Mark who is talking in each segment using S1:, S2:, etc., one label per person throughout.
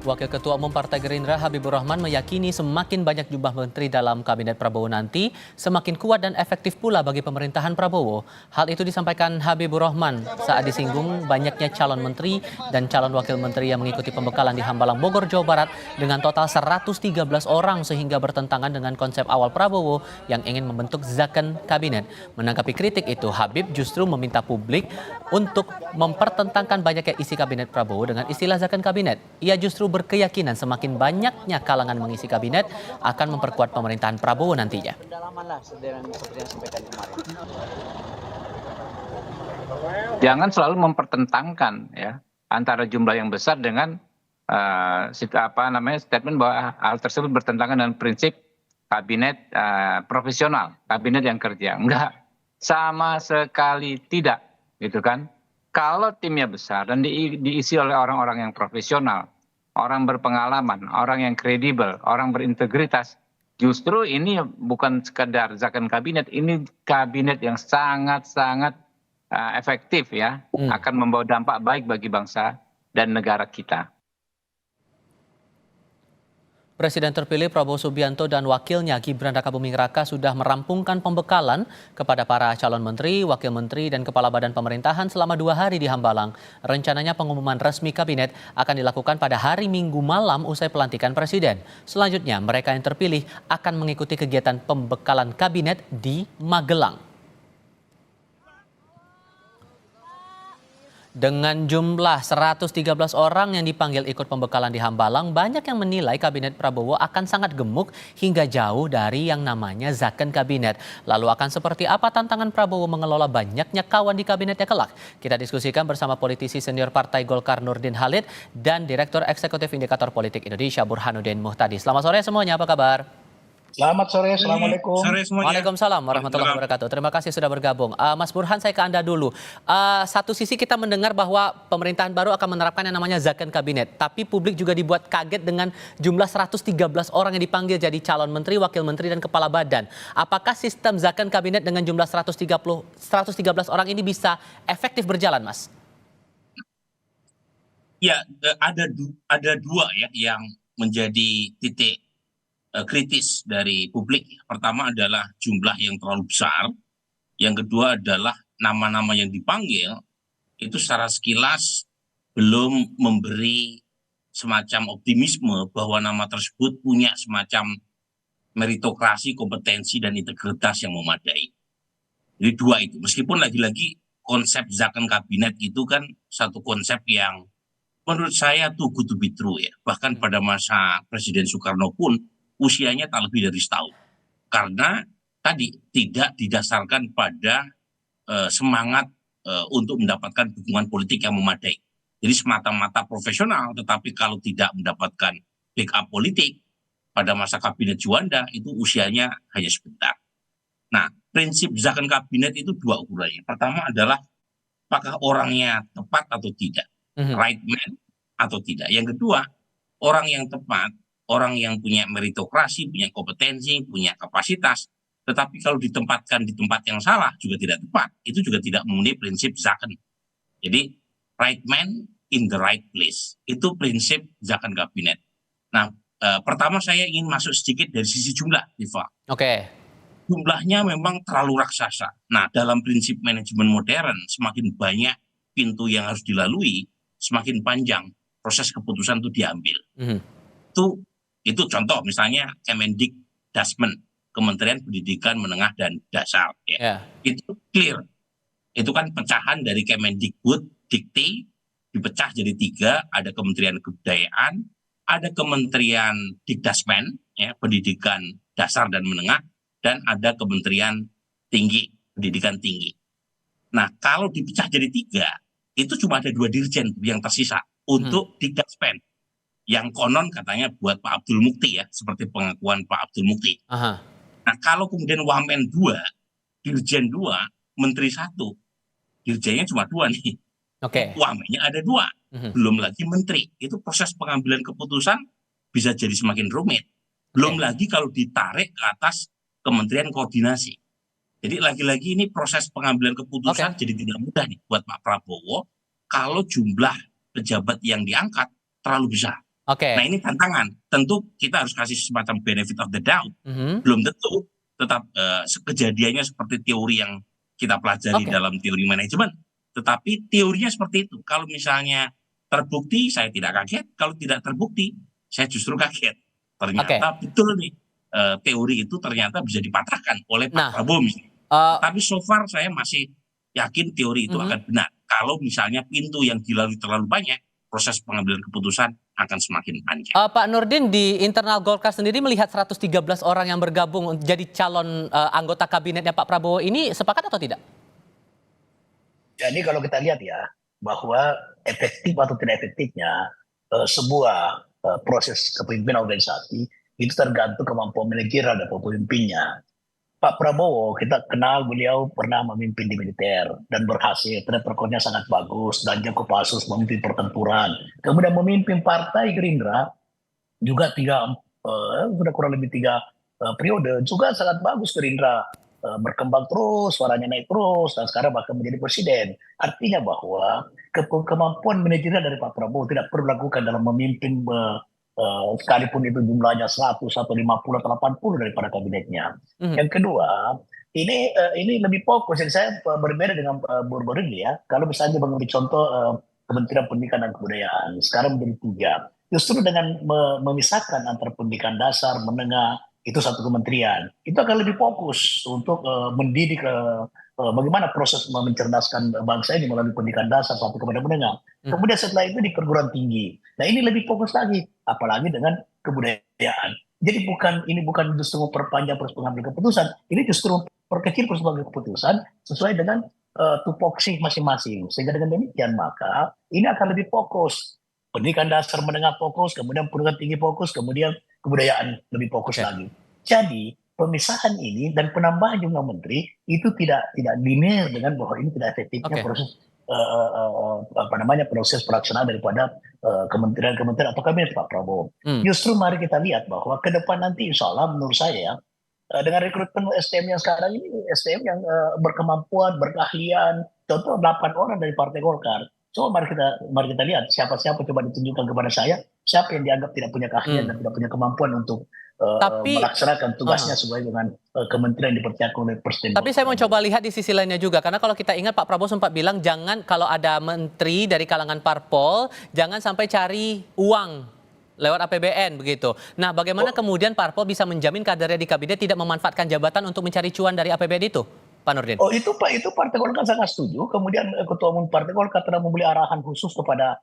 S1: Wakil Ketua Umum Partai Gerindra Habibur Rahman meyakini semakin banyak jumlah menteri dalam kabinet Prabowo nanti, semakin kuat dan efektif pula bagi pemerintahan Prabowo. Hal itu disampaikan Habibur Rahman saat disinggung banyaknya calon menteri dan calon wakil menteri yang mengikuti pembekalan di Hambalang, Bogor, Jawa Barat dengan total 113 orang sehingga bertentangan dengan konsep awal Prabowo yang ingin membentuk zakon kabinet. Menanggapi kritik itu, Habib justru meminta publik untuk mempertentangkan banyaknya isi kabinet Prabowo dengan istilah zakon kabinet. Ia justru berkeyakinan semakin banyaknya kalangan mengisi kabinet akan memperkuat pemerintahan Prabowo nantinya.
S2: Jangan selalu mempertentangkan ya antara jumlah yang besar dengan statement bahwa hal tersebut bertentangan dengan prinsip kabinet profesional, kabinet yang kerja. Enggak, sama sekali tidak, gitu kan? Kalau timnya besar dan diisi oleh orang-orang yang profesional, orang berpengalaman, orang yang kredibel, orang berintegritas, justru ini bukan sekedar zakon kabinet, ini kabinet yang sangat-sangat efektif ya, akan membawa dampak baik bagi bangsa dan negara kita.
S1: Presiden terpilih Prabowo Subianto dan wakilnya Gibran Rakabuming Raka sudah merampungkan pembekalan kepada para calon menteri, wakil menteri, dan kepala badan pemerintahan selama 2 hari di Hambalang. Rencananya pengumuman resmi kabinet akan dilakukan pada hari Minggu malam usai pelantikan presiden. Selanjutnya mereka yang terpilih akan mengikuti kegiatan pembekalan kabinet di Magelang. Dengan jumlah 113 orang yang dipanggil ikut pembekalan di Hambalang, banyak yang menilai kabinet Prabowo akan sangat gemuk hingga jauh dari yang namanya zakon kabinet. Lalu akan seperti apa tantangan Prabowo mengelola banyaknya kawan di kabinetnya kelak? Kita diskusikan bersama politisi senior Partai Golkar Nurdin Halid dan Direktur Eksekutif Indikator Politik Indonesia Burhanuddin Muhtadi. Selamat sore semuanya, apa kabar?
S3: Selamat sore, Assalamualaikum.
S1: Waalaikumsalam warahmatullahi wabarakatuh. Terima kasih sudah bergabung. Mas Burhan, saya ke Anda dulu. Satu sisi kita mendengar bahwa pemerintahan baru akan menerapkan yang namanya zakon kabinet. Tapi publik juga dibuat kaget dengan jumlah 113 orang yang dipanggil jadi calon menteri, wakil menteri, dan kepala badan. Apakah sistem zakon kabinet dengan jumlah 113 orang ini bisa efektif berjalan, Mas?
S4: Ya, ada dua ya yang menjadi titik kritis dari publik. Pertama adalah jumlah yang terlalu besar. Yang kedua adalah nama-nama yang dipanggil itu secara sekilas belum memberi semacam optimisme bahwa nama tersebut punya semacam meritokrasi, kompetensi, dan integritas yang memadai. Jadi dua itu. Meskipun lagi-lagi konsep zakon kabinet itu kan satu konsep yang menurut saya too good to be true ya. Bahkan pada masa Presiden Soekarno pun usianya tak lebih dari setahun. Karena tadi tidak didasarkan pada semangat untuk mendapatkan dukungan politik yang memadai. Jadi semata-mata profesional, tetapi kalau tidak mendapatkan backup politik pada masa kabinet Juanda, itu usianya hanya sebentar. Nah, prinsip zakon kabinet itu dua ukurannya. Pertama adalah apakah orangnya tepat atau tidak, right man atau tidak. Yang kedua, orang yang tepat, orang yang punya meritokrasi, punya kompetensi, punya kapasitas, tetapi kalau ditempatkan di tempat yang salah juga tidak tepat. Itu juga tidak memenuhi prinsip zakon. Jadi right man in the right place. Itu prinsip zakon kabinet. Nah, pertama saya ingin masuk sedikit dari sisi jumlah, Diva.
S1: Oke.
S4: Jumlahnya memang terlalu raksasa. Nah, dalam prinsip manajemen modern, semakin banyak pintu yang harus dilalui, semakin panjang proses keputusan itu diambil. Itu contoh misalnya Kemendikbudristek, Kementerian Pendidikan Menengah dan Dasar ya. Itu clear. Itu kan pecahan dari Kemendikbud, Dikti dipecah jadi 3, ada Kementerian Kebudayaan, ada Kementerian Dikdasmen ya, Pendidikan Dasar dan Menengah, dan ada Kementerian Tinggi, Pendidikan Tinggi. Nah, kalau dipecah jadi 3, itu cuma ada 2 dirjen yang tersisa untuk Dikdasmen. Yang konon katanya buat Pak Abdul Mukti ya, seperti pengakuan Pak Abdul Mukti. Nah, kalau kemudian Wamen 2, Dirjen 2, Menteri 1, dirjennya cuma 2 nih. Wamennya ada 2, belum lagi Menteri. Itu proses pengambilan keputusan bisa jadi semakin rumit. Belum lagi kalau ditarik ke atas Kementerian Koordinasi. Jadi lagi-lagi ini proses pengambilan keputusan jadi tidak mudah nih buat Pak Prabowo kalau jumlah pejabat yang diangkat terlalu besar.
S1: Oke.
S4: Nah ini tantangan. Tentu kita harus kasih semacam benefit of the doubt.
S1: Mhm.
S4: Belum tentu tetap kejadiannya seperti teori yang kita pelajari
S1: Oke.
S4: dalam teori manajemen. Tetapi teorinya seperti itu. Kalau misalnya terbukti, saya tidak kaget. Kalau tidak terbukti, saya justru kaget.
S1: Oke.
S4: Ternyata betul nih, teori itu ternyata bisa dipatahkan oleh Pak
S1: Nah,
S4: Prabowo misalnya.
S1: eh,
S4: Tapi so far saya masih yakin teori itu
S1: mhm.
S4: akan benar. Kalau misalnya pintu yang dilalui terlalu banyak, proses pengambilan keputusan akan semakin panjang.
S1: Pak Nurdin, di internal Golkar sendiri melihat 113 orang yang bergabung jadi calon anggota kabinetnya Pak Prabowo ini sepakat atau tidak?
S3: Jadi kalau kita lihat ya, bahwa efektif atau tidak efektifnya sebuah proses kepemimpinan organisasi itu tergantung kemampuan manajerial dan pemimpinnya. Pak Prabowo, kita kenal beliau pernah memimpin di militer dan berhasil, track recordnya sangat bagus dan jago Kopassus memimpin pertempuran. Kemudian memimpin Partai Gerindra juga sudah kurang lebih tiga periode juga sangat bagus Gerindra. Berkembang terus, suaranya naik terus, dan sekarang bahkan menjadi presiden. Artinya bahwa kemampuan manajerial dari Pak Prabowo tidak perlu dilakukan dalam memimpin sekalipun itu jumlahnya 100, 150, atau 80 daripada kabinetnya.
S1: Mhm.
S3: Yang kedua, ini lebih fokus. Jadi saya berbeda dengan baru-baru ini ya. Kalau misalnya mengambil contoh Kementerian Pendidikan dan Kebudayaan, sekarang menjadi tiga. Justru dengan memisahkan antara pendidikan dasar, menengah, itu satu kementerian. Itu akan lebih fokus untuk mendidik bagaimana proses mencerdaskan bangsa ini melalui pendidikan dasar sampai kepada menengah.
S1: Mhm.
S3: Kemudian setelah itu di perguruan tinggi. Nah ini lebih fokus lagi, apalagi dengan kebudayaan. Jadi ini bukan justru memperpanjang proses pengambilan keputusan, ini justru memperkecil proses pengambilan keputusan sesuai dengan tupoksi masing-masing. Sehingga dengan demikian maka ini akan lebih fokus. Pendidikan dasar menengah fokus, kemudian perguruan tinggi fokus, kemudian kebudayaan lebih fokus
S1: Oke.
S3: lagi. Jadi pemisahan ini dan penambahan jumlah menteri itu tidak linear dengan bahwa ini tidak efektifnya
S1: Oke.
S3: proses proses pelaksanaan daripada kementerian-kementerian atau kabinet Pak Prabowo.
S1: Hmm.
S3: Justru mari kita lihat bahwa ke depan nanti insya Allah menurut saya ya, dengan rekrutmen SDM yang sekarang ini, SDM yang berkemampuan, berkeahlian, contoh 8 orang dari Partai Golkar. Coba mari kita lihat siapa-siapa coba ditunjukkan kepada saya, siapa yang dianggap tidak punya keahlian dan
S1: Hmm.
S3: tidak punya kemampuan untuk
S1: Tapi,
S3: melaksanakan tugasnya
S1: aha.
S3: sesuai dengan kementerian yang dipercayakan oleh Presiden
S1: Tapi saya mau
S3: Prabowo.
S1: coba lihat di sisi lainnya juga, karena kalau kita ingat Pak Prabowo sempat bilang jangan kalau ada menteri dari kalangan parpol, jangan sampai cari uang lewat APBN begitu. Nah, bagaimana
S3: Oh,
S1: kemudian parpol bisa menjamin kadernya di kabinet tidak memanfaatkan jabatan untuk mencari cuan dari APBN itu, Pak Nurdin?
S3: Oh itu Partai Golkar sangat setuju. Kemudian Ketua Umum Partai Golkar telah memberi arahan khusus kepada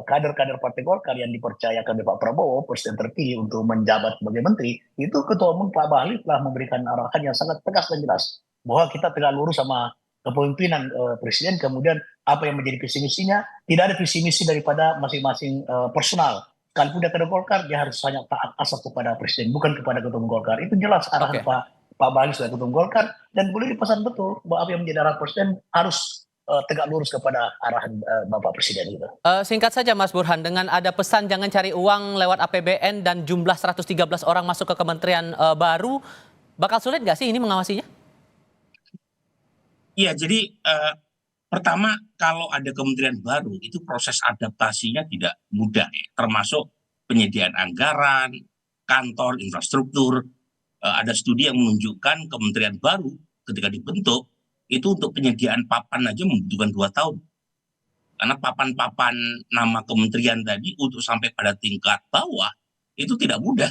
S3: kader-kader Partai Golkar yang dipercayakan oleh Pak Prabowo, Presiden terpilih untuk menjabat sebagai menteri. Itu Ketua Umum Pak Bahlil telah memberikan arahan yang sangat tegas dan jelas bahwa kita tegak lurus sama kepemimpinan Presiden. Kemudian apa yang menjadi visi misinya, tidak ada visi misi daripada masing-masing personal. Sekalipun dia kader Golkar, dia harus hanya taat asas kepada Presiden, bukan kepada Ketua Umum Golkar. Itu jelas arahan
S1: Oke.
S3: Pak Bahlil sebagai Ketua Umum Golkar. Dan boleh dipesan betul bahwa apa yang menjadi arahan Presiden harus tegak lurus kepada arahan Bapak Presiden gitu.
S1: Singkat saja Mas Burhan, dengan ada pesan jangan cari uang lewat APBN dan jumlah 113 orang masuk ke kementerian baru, bakal sulit nggak sih ini mengawasinya?
S4: Iya, jadi pertama kalau ada kementerian baru itu proses adaptasinya tidak mudah ya, termasuk penyediaan anggaran, kantor, infrastruktur. Ada studi yang menunjukkan kementerian baru ketika dibentuk itu untuk penyediaan papan aja membutuhkan 2 tahun. Karena papan-papan nama kementerian tadi untuk sampai pada tingkat bawah itu tidak mudah.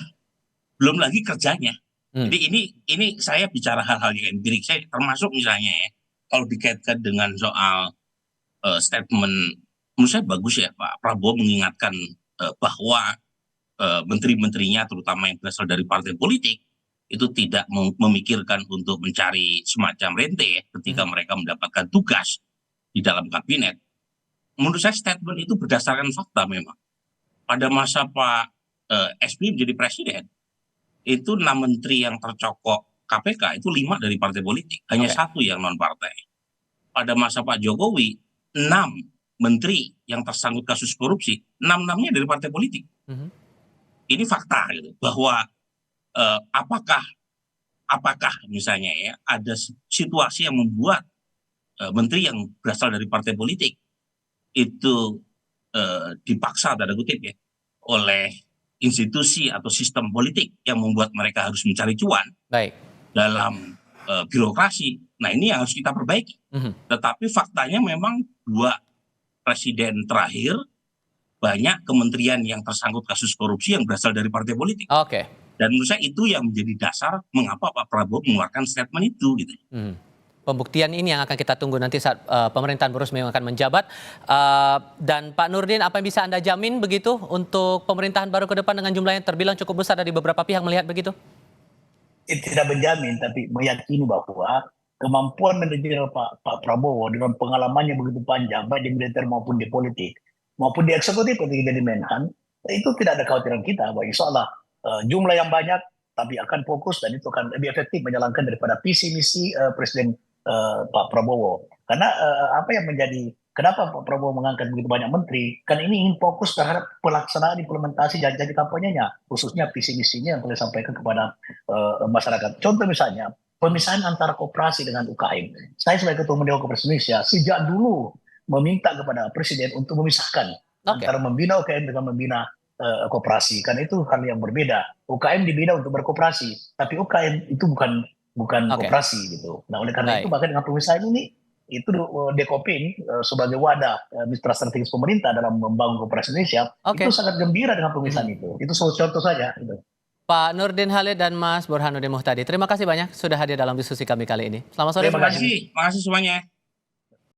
S4: Belum lagi kerjanya.
S1: Hmm.
S4: Jadi ini saya bicara hal-hal yang empirik. Saya termasuk misalnya ya, kalau dikaitkan dengan soal statement, menurut saya bagus ya Pak Prabowo mengingatkan bahwa menteri-menterinya terutama yang berasal dari partai politik itu tidak memikirkan untuk mencari semacam rente ya, ketika
S1: Mhm.
S4: mereka mendapatkan tugas di dalam kabinet. Menurut saya statement itu berdasarkan fakta memang. Pada masa Pak SBY menjadi presiden, itu 6 menteri yang tercokok KPK itu 5 dari partai politik, hanya
S1: Oke.
S4: 1 yang non partai. Pada masa Pak Jokowi 6 menteri yang tersangkut kasus korupsi, 6-6-nya dari partai politik.
S1: Mhm.
S4: Ini fakta gitu, bahwa apakah misalnya ya ada situasi yang membuat menteri yang berasal dari partai politik itu dipaksa tanda kutip ya oleh institusi atau sistem politik yang membuat mereka harus mencari cuan
S1: Baik.
S4: dalam birokrasi. Nah, ini yang harus kita perbaiki. Tetapi faktanya memang 2 presiden terakhir banyak kementerian yang tersangkut kasus korupsi yang berasal dari partai politik.
S1: Oke.
S4: Dan menurut saya itu yang menjadi dasar mengapa Pak Prabowo mengeluarkan statement itu gitu.
S1: Pembuktian ini yang akan kita tunggu nanti saat pemerintahan Boris memang akan menjabat. Dan Pak Nurdin, apa yang bisa Anda jamin begitu untuk pemerintahan baru ke depan dengan jumlah yang terbilang cukup besar dari beberapa pihak melihat begitu?
S3: Tidak menjamin, tapi meyakini bahwa kemampuan manajerial Pak Prabowo dengan pengalamannya begitu panjang, baik di militer maupun di politik, maupun di eksekutif ketika jadi Menhan, itu tidak ada kekhawatiran kita bahwa insya Allah jumlah yang banyak, tapi akan fokus dan itu akan lebih efektif menjalankan daripada visi misi Presiden Pak Prabowo. Karena apa yang menjadi kenapa Pak Prabowo mengangkat begitu banyak menteri? Kan ini ingin fokus terhadap pelaksanaan implementasi janji kampanyenya, khususnya visi misinya yang telah disampaikan kepada masyarakat. Contoh misalnya pemisahan antara koperasi dengan UKM. Saya sebagai Ketua Dewan Koperasi Indonesia sejak dulu meminta kepada Presiden untuk memisahkan antara membina UKM dengan membina koperasi. Karena itu hal yang berbeda. UKM dibina untuk berkoperasi, tapi UKM itu bukan koperasi gitu. Nah, oleh karena itu maka dengan pemisahan ini itu Dekopin sebagai wadah mitra strategis pemerintah dalam membangun koperasi Indonesia itu sangat gembira dengan pemisahan itu. Itu contoh saja. Gitu.
S1: Pak Nurdin Halid dan Mas Burhanuddin Muhtadi, terima kasih banyak sudah hadir dalam diskusi kami kali ini. Selamat sore.
S4: Terima kasih semuanya.